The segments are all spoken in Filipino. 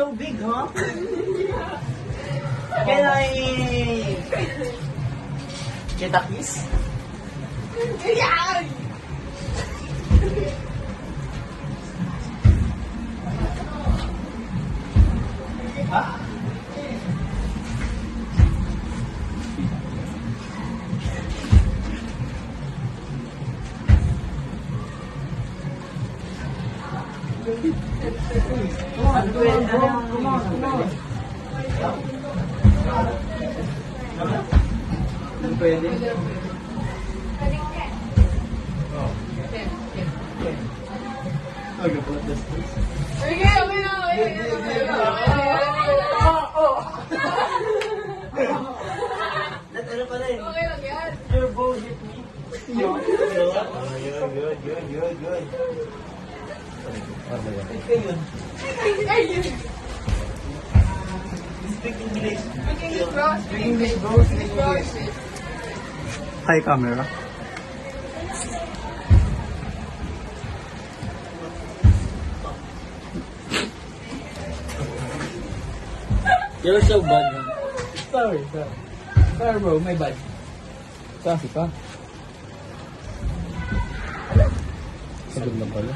So big, huh? Can I get a kiss? Yeah! Come on. Pwede. Okay, pala this place. Okay na. Ano pala eh? Okay lang yan. Your bow hit me. Good. Ito yun. Speak English. Speak English, bro. Speak English. Hi, camera. You're so bad, man. Sorry, bro. My bad. Kasi pa. Sagot na pala.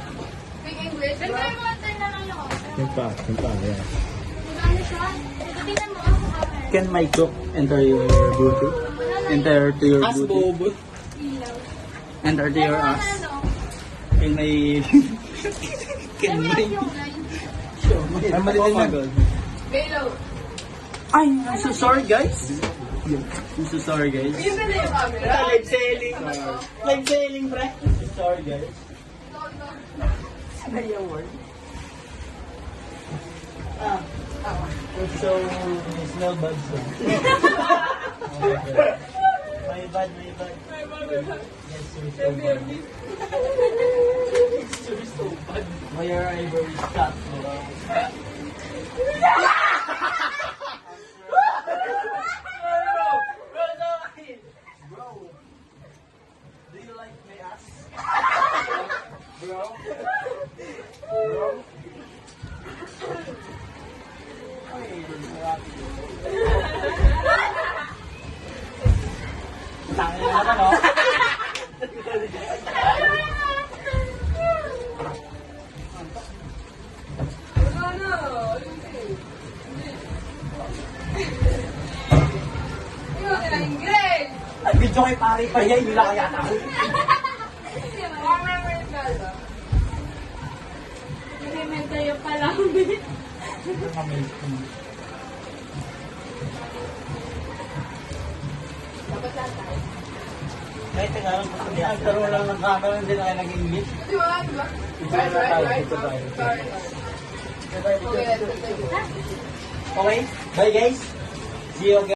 Speak English, bro. Yung pa, yan. Tingnan mo ako camera. Can my joke enter your booty? Enter to your As booty? bobo. Enter to your ass? Can my... Can my... Ay, mali din na. Belo. Ay, I'm so sorry, guys. I'm so sorry, guys. Yung ganda yung camera. Live selling. Live selling, pre. Sorry, guys. Ano yung word? It's so... smell bad, so. My bad. Yes, you're so bad. You're so bad. Why are I very shot, bro? Bro, do you like my ass? Bro? Tangin na naman, oh. English! Video kay pare pa yan, wala kaya ako. Elementary pa lang. Dapat lang tayo. Kahit nga lang, nagtaro lang ng camera, hindi na kayo nag-English. Di ba? Right. Sorry. Okay, bye guys. See you again.